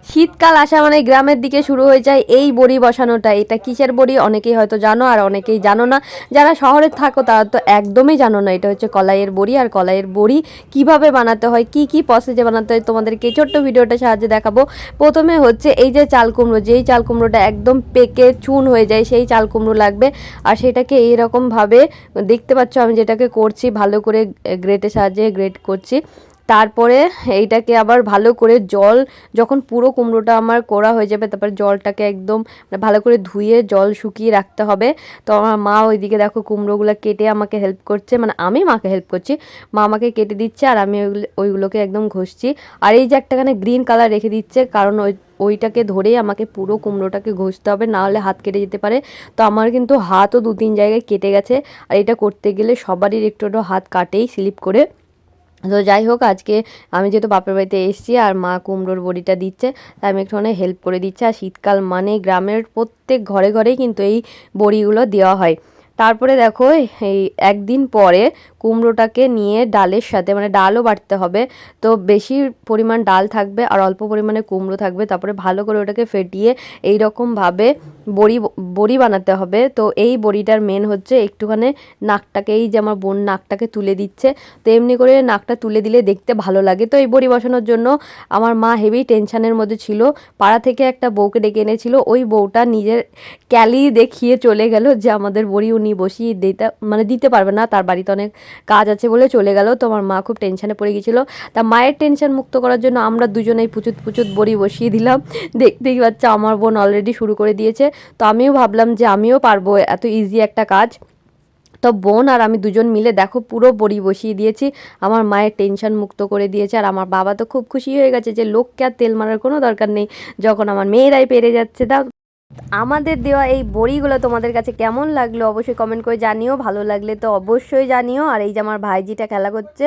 শীতকাল আসা মানে গ্রামের দিকে শুরু হয়ে যায় এই বড়ি বসানোটা। এটা কিসের বড়ি অনেকেই হয়তো জানো আর অনেকেই জানো না। যারা শহরে থাকো তারা তো একদমই জানো না। এটা হচ্ছে কলাইয়ের বড়ি, আর কলাইয়ের বড়ি কিভাবে বানাতে হয়, কি কি প্রসেসে বানাতে হয় তোমাদেরকে ছোট্ট ভিডিওটা সাহায্যে দেখাবো। প্রথমে হচ্ছে এই যে চাল কুমড়ো, যেই চাল কুমড়োটা একদম পেকে চুন হয়ে যায় সেই চাল কুমড়ো লাগবে। আর সেটাকে এইরকমভাবে দেখতে পাচ্ছ আমি যেটাকে করছি, ভালো করে গ্রেটের সাহায্যে গ্রেট করছি। তারপরে এইটাকে আবার ভালো করে জল, যখন পুরো কুমড়োটা আমার করা হয়ে যাবে তারপরে জলটাকে একদম ভালো করে ধুয়ে জল শুকিয়ে রাখতে হবে। তো আমার মা ওইদিকে দেখো কুমড়োগুলো কেটে আমাকে হেল্প করছে, মানে আমি মাকে হেল্প করছি, মা আমাকে কেটে দিচ্ছে আর আমি ওইগুলোকে একদম ঘষছি। আর এই যে একটাখানে গ্রিন কালার রেখে দিচ্ছে, কারণ ওইটাকে ধরেই আমাকে পুরো কুমড়োটাকে ঘষতে হবে, না হলে হাত কেটে যেতে পারে। তো আমার কিন্তু হাতও 2-3 জায়গায় কেটে গেছে। আর এটা করতে গেলে সবারই একটু একটু হাত কাটেই স্লিপ করে। তো যাই হোক, আজকে আমি যেহেতু বাপের বাড়িতে এসেছি আর মা কুমড়োর বড়িটা দিচ্ছে, তাই আমি একটুখানি হেল্প করে দিচ্ছি। আর শীতকাল মানে গ্রামের প্রত্যেক ঘরে ঘরেই কিন্তু এই বড়িগুলো দেওয়া হয়। তারপরে দেখো এই একদিন পরে কুমড়োটাকে নিয়ে ডালের সাথে, মানে ডালও বাটতে হবে, তো বেশি পরিমাণ ডাল থাকবে আর অল্প পরিমাণে কুমড়ো থাকবে। তারপরে ভালো করে ওটাকে ফেটিয়ে এইরকমভাবে বড়ি বড়ি বানাতে হবে। তো এই বড়িটার মেন হচ্ছে একটুখানি নাকটাকে, এই যে আমার বোন নাকটাকে তুলে দিচ্ছে, তো এমনি করে নাকটা তুলে দিলে দেখতে ভালো লাগে। তো এই বড়ি বসানোর জন্য আমার মা হেভি টেনশানের মধ্যে ছিল। পাড়া থেকে একটা বউকে ডেকে এনেছিল, ওই বউটা নিজের ক্যালি দেখিয়ে চলে গেল যে আমাদের বড়ি উনি বসিয়ে দিতে পারবে না, তার বাড়িতে অনেক কাজ আছে বলে চলে গেল। তো আমার মা খুব টেনশানে পড়ে গেছিল। তা মায়ের টেনশন মুক্ত করার জন্য আমরা দুজনেই পুচুত পুচুত বড়ি বসিয়ে দিলাম। দেখতেই পাচ্ছ আমার বোন অলরেডি শুরু করে দিয়েছে। তো আমিও ভাবলাম যে আমিও পারবো এত ইজি একটা কাজ। তো বোন আর আমি দুজন মিলে দেখো পুরো বড়ি বসিয়ে দিয়েছি, আমার মায়ের টেনশন মুক্ত করে দিয়েছে। আর আমার বাবা তো খুব খুশি হয়ে গেছে যে লোককে আর তেল মারার কোনো দরকার নেই, যখন আমার মেয়েরাই পেরে যাচ্ছে। তা আমাদের দেওয়া এই বড়িগুলো তোমাদের কাছে কেমন লাগলো অবশ্যই কমেন্ট করে জানিও, ভালো লাগলে তো অবশ্যই জানিও। আর এই যে আমার ভাইজিটা খেলা করছে,